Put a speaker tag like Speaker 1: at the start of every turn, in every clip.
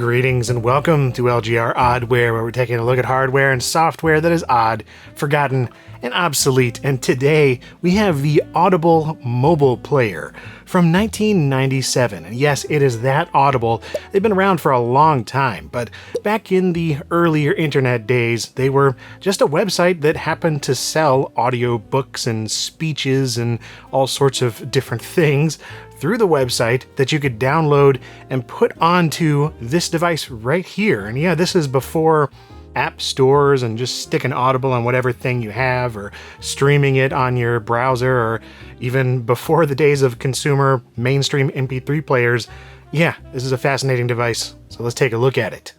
Speaker 1: Greetings and welcome to LGR Oddware, where we're taking a look at hardware and software that is odd, forgotten, and obsolete. And today we have the Audible mobile player from 1997. And yes, it is that Audible. They've been around for a long time, but back in the earlier internet days, they were just a website that happened to sell audiobooks and speeches and all sorts of different things through the website that you could download and put onto this device right here. And yeah, this is before app stores and just sticking Audible on whatever thing you have or streaming it on your browser, or even before the days of consumer mainstream MP3 players. Yeah, this is a fascinating device, so let's take a look at it.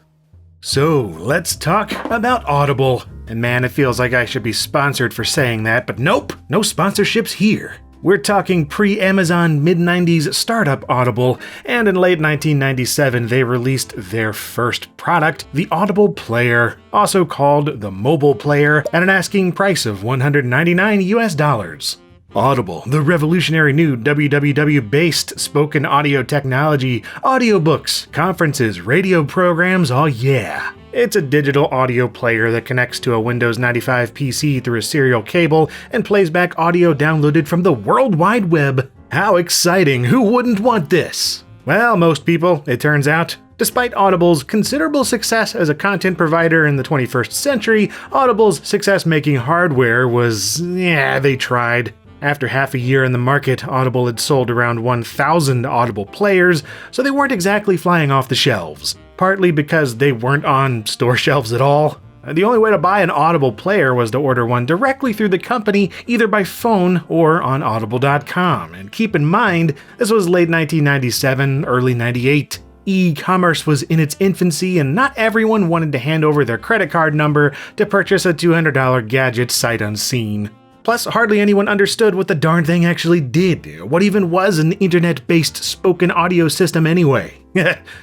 Speaker 1: So let's talk about Audible. And man, it feels like I should be sponsored for saying that, but nope, no sponsorships here. We're talking pre-Amazon mid-90s startup Audible, and in late 1997 they released their first product, the Audible Player, also called the Mobile Player, at an asking price of $199 US. Audible, the revolutionary new www-based spoken audio technology, audiobooks, conferences, radio programs, oh yeah. It's a digital audio player that connects to a Windows 95 PC through a serial cable and plays back audio downloaded from the World Wide Web. How exciting! Who wouldn't want this? Well, most people, it turns out. Despite Audible's considerable success as a content provider in the 21st century, Audible's success making hardware was, they tried. After half a year in the market, Audible had sold around 1,000 Audible players, so they weren't exactly flying off the shelves. Partly because they weren't on store shelves at all. The only way to buy an Audible player was to order one directly through the company, either by phone or on audible.com. And keep in mind, this was late 1997, early 98. E-commerce was in its infancy, and not everyone wanted to hand over their credit card number to purchase a $200 gadget sight unseen. Plus, hardly anyone understood what the darn thing actually did. What even was an internet-based spoken audio system anyway?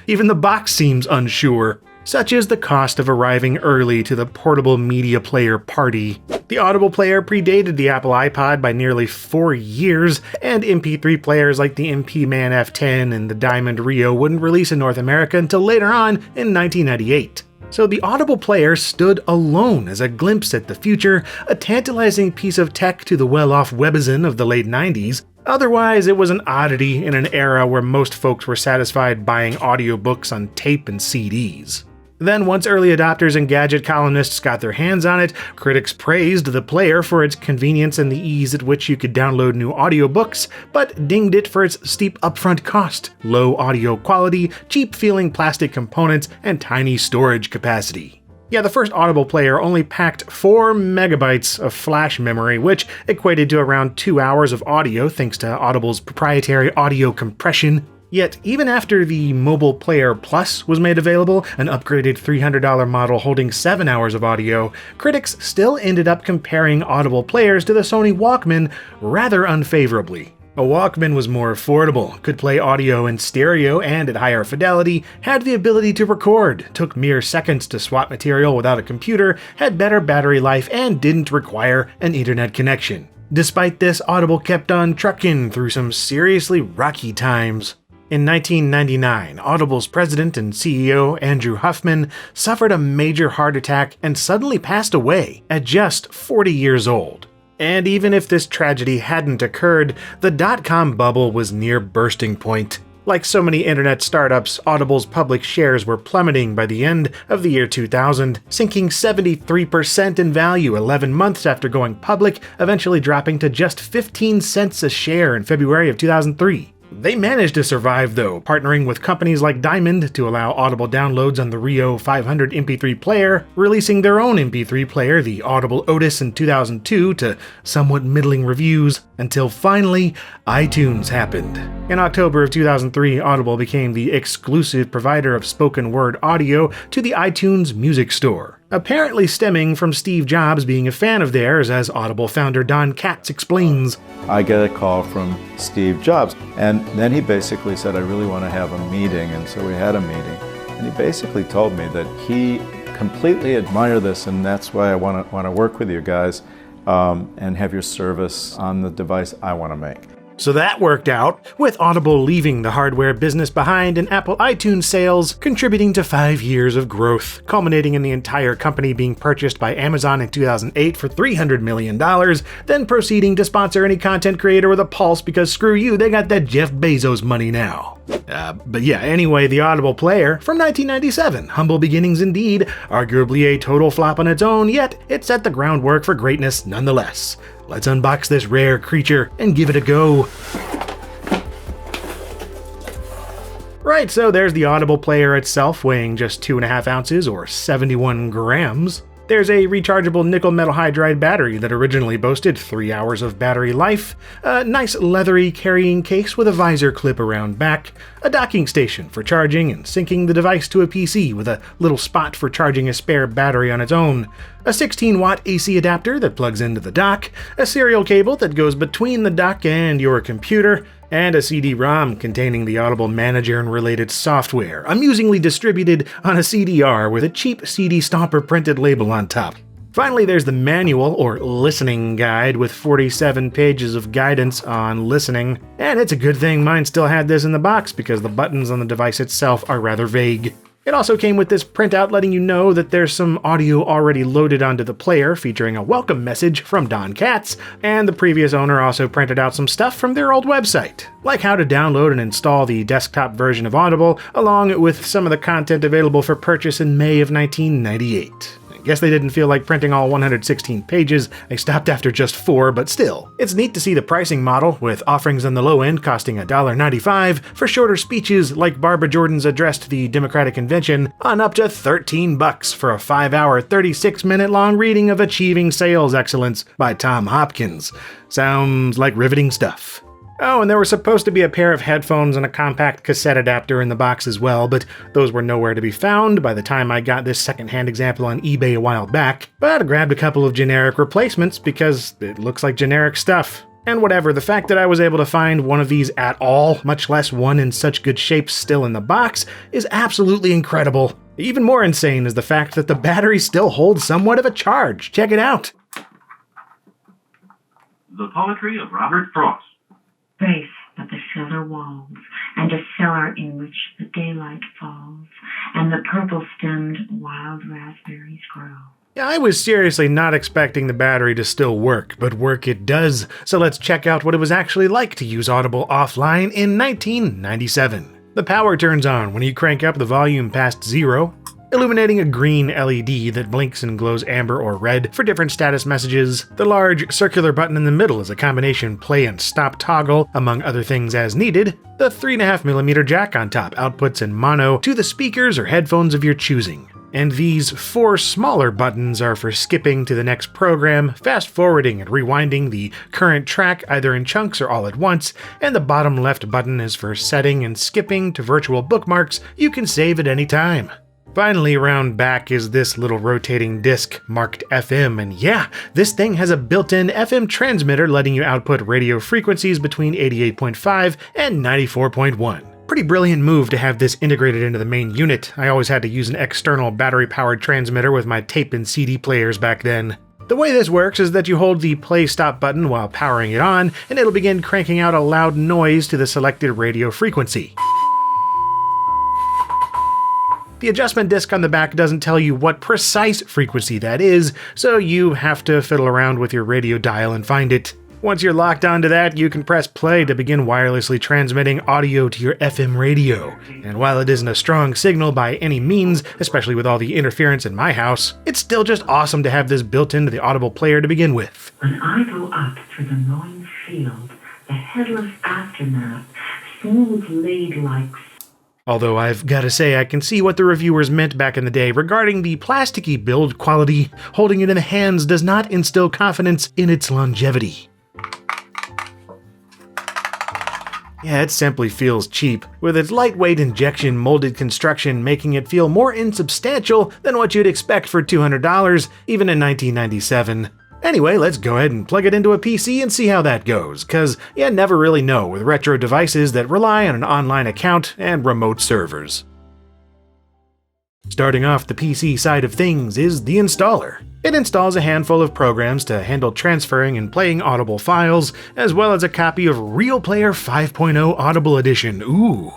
Speaker 1: Even the box seems unsure. Such is the cost of arriving early to the portable media player party. The Audible player predated the Apple iPod by nearly 4 years, and MP3 players like the MP-Man F10 and the Diamond Rio wouldn't release in North America until later on in 1998. So the Audible player stood alone as a glimpse at the future, a tantalizing piece of tech to the well-off Webazen of the late 90s. Otherwise, it was an oddity in an era where most folks were satisfied buying audiobooks on tape and CDs. Then, once early adopters and gadget columnists got their hands on it, critics praised the player for its convenience and the ease at which you could download new audiobooks, but dinged it for its steep upfront cost, low audio quality, cheap-feeling plastic components, and tiny storage capacity. Yeah, the first Audible player only packed 4 megabytes of flash memory, which equated to around 2 hours of audio thanks to Audible's proprietary audio compression. Yet, even after the Mobile Player Plus was made available, an upgraded $300 model holding 7 hours of audio, critics still ended up comparing Audible players to the Sony Walkman rather unfavorably. A Walkman was more affordable, could play audio in stereo and at higher fidelity, had the ability to record, took mere seconds to swap material without a computer, had better battery life, and didn't require an internet connection. Despite this, Audible kept on trucking through some seriously rocky times. In 1999, Audible's president and CEO, Andrew Huffman, suffered a major heart attack and suddenly passed away at just 40 years old. And even if this tragedy hadn't occurred, the dot-com bubble was near bursting point. Like so many internet startups, Audible's public shares were plummeting by the end of the year 2000, sinking 73% in value 11 months after going public, eventually dropping to just 15 cents a share in February of 2003. They managed to survive though, partnering with companies like Diamond to allow Audible downloads on the Rio 500 MP3 player, releasing their own MP3 player, the Audible Otis, in 2002 to somewhat middling reviews, until finally iTunes happened. In October of 2003, Audible became the exclusive provider of spoken word audio to the iTunes Music Store, apparently stemming from Steve Jobs being a fan of theirs, as Audible founder Don Katz explains.
Speaker 2: I get a call from Steve Jobs, and then he basically said, I really want to have a meeting, and so we had a meeting. And he basically told me that he completely admired this, and that's why I want to work with you guys and have your service on the device I want to make.
Speaker 1: So that worked out, with Audible leaving the hardware business behind and Apple iTunes sales contributing to 5 years of growth, culminating in the entire company being purchased by Amazon in 2008 for $300 million, then proceeding to sponsor any content creator with a pulse because screw you, they got that Jeff Bezos money now. But yeah, anyway, the Audible Player from 1997, humble beginnings indeed, arguably a total flop on its own, yet it set the groundwork for greatness nonetheless. Let's unbox this rare creature and give it a go. Right, so there's the Audible Player itself, weighing just 2.5 ounces or 71 grams. There's a rechargeable nickel metal hydride battery that originally boasted 3 hours of battery life, a nice leathery carrying case with a visor clip around back, a docking station for charging and syncing the device to a PC with a little spot for charging a spare battery on its own, a 16-watt AC adapter that plugs into the dock, a serial cable that goes between the dock and your computer, and a CD-ROM containing the Audible Manager and related software, amusingly distributed on a CDR with a cheap CD Stomper printed label on top. Finally, there's the manual, or listening guide, with 47 pages of guidance on listening, and it's a good thing mine still had this in the box because the buttons on the device itself are rather vague. It also came with this printout letting you know that there's some audio already loaded onto the player featuring a welcome message from Don Katz, and the previous owner also printed out some stuff from their old website, like how to download and install the desktop version of Audible, along with some of the content available for purchase in May of 1998. Guess they didn't feel like printing all 116 pages, they stopped after just 4, but still. It's neat to see the pricing model, with offerings on the low end costing $1.95 for shorter speeches like Barbara Jordan's address to the Democratic Convention, on up to $13 for a 5-hour, 36-minute long reading of Achieving Sales Excellence by Tom Hopkins. Sounds like riveting stuff. Oh, and there was supposed to be a pair of headphones and a compact cassette adapter in the box as well, but those were nowhere to be found by the time I got this secondhand example on eBay a while back. But I grabbed a couple of generic replacements because it looks like generic stuff. And whatever, the fact that I was able to find one of these at all, much less one in such good shape still in the box, is absolutely incredible. Even more insane is the fact that the battery still holds somewhat of a charge. Check it out.
Speaker 3: The poetry of Robert Frost.
Speaker 4: Brace but the cellar walls, and a cellar in which the daylight falls, and the purple-stemmed wild raspberries grow.
Speaker 1: Yeah, I was seriously not expecting the battery to still work, but work it does, so let's check out what it was actually like to use Audible offline in 1997. The power turns on when you crank up the volume past 0, illuminating a green LED that blinks and glows amber or red for different status messages. The large circular button in the middle is a combination play and stop toggle, among other things as needed. The 3.5mm jack on top outputs in mono to the speakers or headphones of your choosing. And these 4 smaller buttons are for skipping to the next program, fast forwarding and rewinding the current track either in chunks or all at once, and the bottom left button is for setting and skipping to virtual bookmarks you can save at any time. Finally, around back is this little rotating disc marked FM, and yeah, this thing has a built-in FM transmitter letting you output radio frequencies between 88.5 and 94.1. Pretty brilliant move to have this integrated into the main unit. I always had to use an external battery-powered transmitter with my tape and CD players back then. The way this works is that you hold the play-stop button while powering it on, and it'll begin cranking out a loud noise to the selected radio frequency. The adjustment disc on the back doesn't tell you what precise frequency that is, so you have to fiddle around with your radio dial and find it. Once you're locked onto that, you can press play to begin wirelessly transmitting audio to your FM radio. And while it isn't a strong signal by any means, especially with all the interference in my house, it's still just awesome to have this built into the Audible Player to begin with.
Speaker 4: When I go up through the mowing field, the headless aftermath, smooth laid like.
Speaker 1: Although I've gotta say I can see what the reviewers meant back in the day regarding the plasticky build quality. Holding it in the hands does not instill confidence in its longevity. Yeah, it simply feels cheap, with its lightweight injection molded construction making it feel more insubstantial than what you'd expect for $200, even in 1997. Anyway, let's go ahead and plug it into a PC and see how that goes, cause you never really know with retro devices that rely on an online account and remote servers. Starting off the PC side of things is the installer. It installs a handful of programs to handle transferring and playing Audible files, as well as a copy of Real Player 5.0 Audible Edition. Ooh.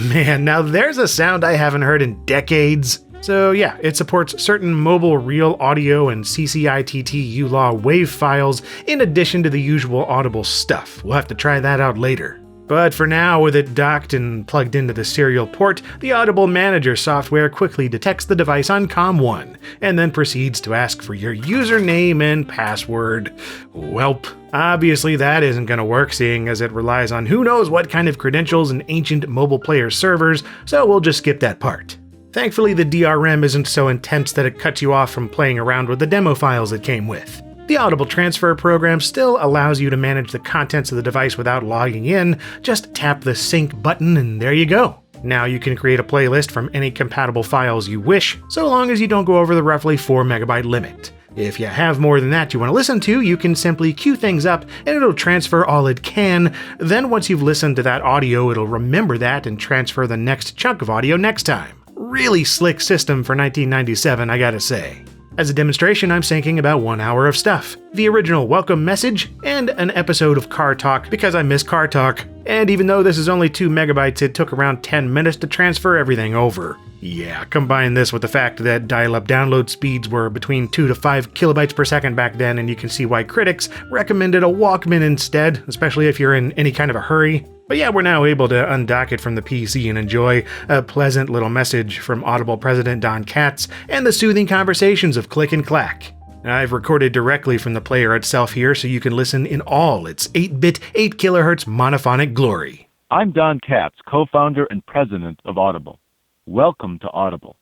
Speaker 1: Man, now there's a sound I haven't heard in decades. So yeah, it supports certain mobile real audio and CCITT ULAW WAV files in addition to the usual Audible stuff. We'll have to try that out later. But for now, with it docked and plugged into the serial port, the Audible Manager software quickly detects the device on COM1, and then proceeds to ask for your username and password. Welp. Obviously that isn't going to work, seeing as it relies on who knows what kind of credentials and ancient mobile player servers, so we'll just skip that part. Thankfully, the DRM isn't so intense that it cuts you off from playing around with the demo files it came with. The Audible Transfer program still allows you to manage the contents of the device without logging in. Just tap the sync button and there you go. Now you can create a playlist from any compatible files you wish, so long as you don't go over the roughly 4 megabyte limit. If you have more than that you want to listen to, you can simply queue things up and it'll transfer all it can. Then once you've listened to that audio, it'll remember that and transfer the next chunk of audio next time. Really slick system for 1997, I gotta say. As a demonstration, I'm syncing about 1 hour of stuff. The original welcome message, and an episode of Car Talk because I miss Car Talk. And even though this is only 2 megabytes, it took around 10 minutes to transfer everything over. Yeah, combine this with the fact that dial-up download speeds were between 2 to 5 kilobytes per second back then, and you can see why critics recommended a Walkman instead, especially if you're in any kind of a hurry. But yeah, we're now able to undock it from the PC and enjoy a pleasant little message from Audible President Don Katz and the soothing conversations of Click and Clack. I've recorded directly from the player itself here so you can listen in all its 8-bit, 8 kilohertz monophonic glory.
Speaker 5: I'm Don Katz, co-founder and president of Audible. Welcome to Audible.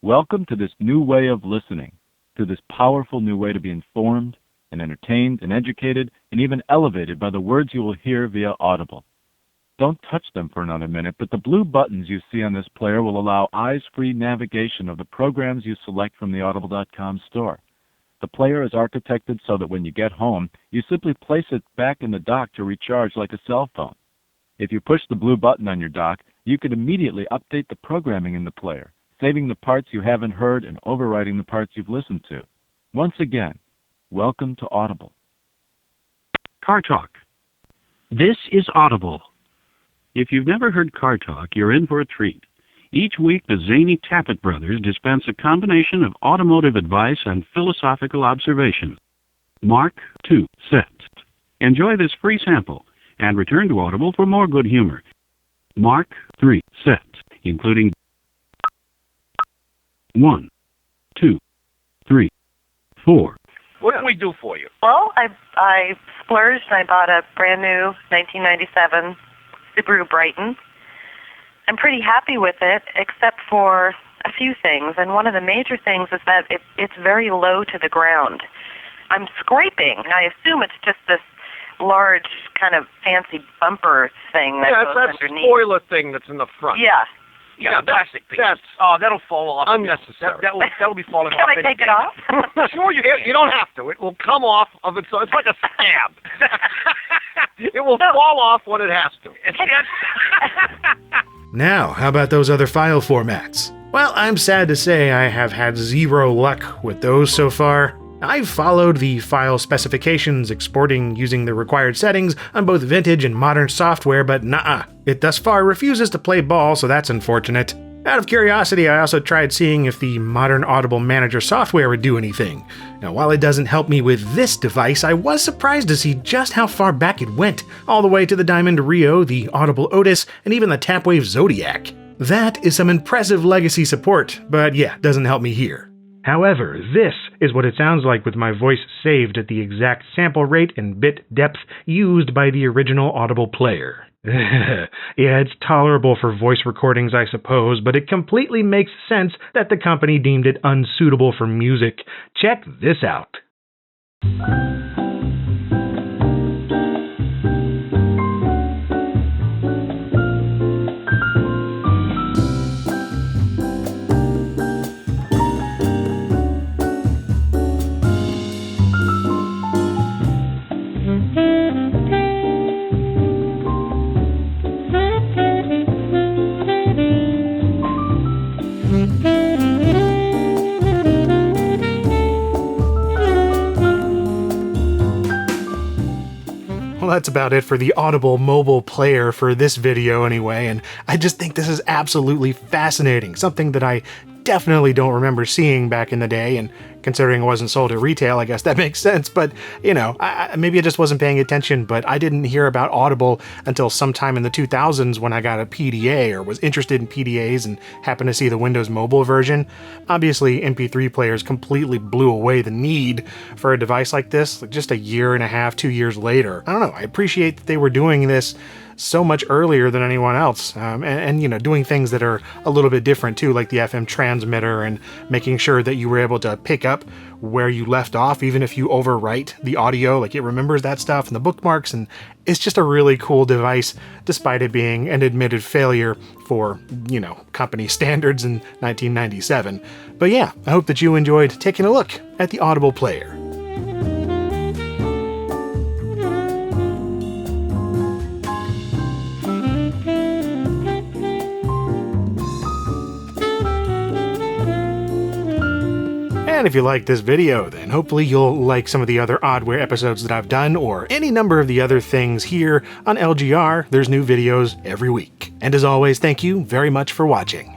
Speaker 5: Welcome to this new way of listening, to this powerful new way to be informed and entertained and educated and even elevated by the words you will hear via Audible. Don't touch them for another minute, but the blue buttons you see on this player will allow eyes-free navigation of the programs you select from the Audible.com store. The player is architected so that when you get home, you simply place it back in the dock to recharge like a cell phone. If you push the blue button on your dock, you can immediately update the programming in the player, saving the parts you haven't heard and overwriting the parts you've listened to. Once again, welcome to Audible.
Speaker 6: Car Talk. This is Audible. If you've never heard Car Talk, you're in for a treat. Each week, the zany Tappet brothers dispense a combination of automotive advice and philosophical observation. Mark 2 set. Enjoy this free sample and return to Audible for more good humor. Mark 3 set, including 1, 2, 3, 4.
Speaker 7: What can we do for you?
Speaker 8: Well, I splurged and I bought a brand new 1997 Subaru Brighton. I'm pretty happy with it, except for a few things. And one of the major things is that it's very low to the ground. I'm scraping. I assume it's just this large kind of fancy bumper thing that goes
Speaker 7: that's
Speaker 8: underneath.
Speaker 7: that spoiler thing that's in the front.
Speaker 8: Yeah.
Speaker 7: Yeah, plastic piece. That'll fall off. Unnecessary. That'll be falling off.
Speaker 8: Can I take it off?
Speaker 7: Sure, you don't have to. It will come off of its own. It's like a stab. It will fall off when it has to.
Speaker 1: Now, how about those other file formats? Well, I'm sad to say I have had zero luck with those so far. I've followed the file specifications exporting using the required settings on both vintage and modern software, but nah, it thus far refuses to play ball, so that's unfortunate. Out of curiosity, I also tried seeing if the modern Audible Manager software would do anything. Now, while it doesn't help me with this device, I was surprised to see just how far back it went, all the way to the Diamond Rio, the Audible Otis, and even the Tapwave Zodiac. That is some impressive legacy support, but yeah, doesn't help me here. However, this is what it sounds like with my voice saved at the exact sample rate and bit depth used by the original Audible player. Yeah, it's tolerable for voice recordings, I suppose, but it completely makes sense that the company deemed it unsuitable for music. Check this out. that's about it for the Audible mobile player for this video anyway, and I just think this is absolutely fascinating, something that I definitely don't remember seeing back in the day, and considering it wasn't sold at retail, I guess that makes sense, but, you know, maybe I just wasn't paying attention, but I didn't hear about Audible until sometime in the 2000s when I got a PDA, or was interested in PDAs and happened to see the Windows Mobile version. Obviously, MP3 players completely blew away the need for a device like this, like just a year and a half, 2 years later. I don't know, I appreciate that they were doing this so much earlier than anyone else, and you know, doing things that are a little bit different too, like the FM transmitter and making sure that you were able to pick up where you left off, even if you overwrite the audio, like it remembers that stuff and the bookmarks, and it's just a really cool device, despite it being an admitted failure for, you know, company standards in 1997. But yeah, I hope that you enjoyed taking a look at the Audible player. And if you like this video, then hopefully you'll like some of the other Oddware episodes that I've done, or any number of the other things here on LGR. There's new videos every week. And as always, thank you very much for watching.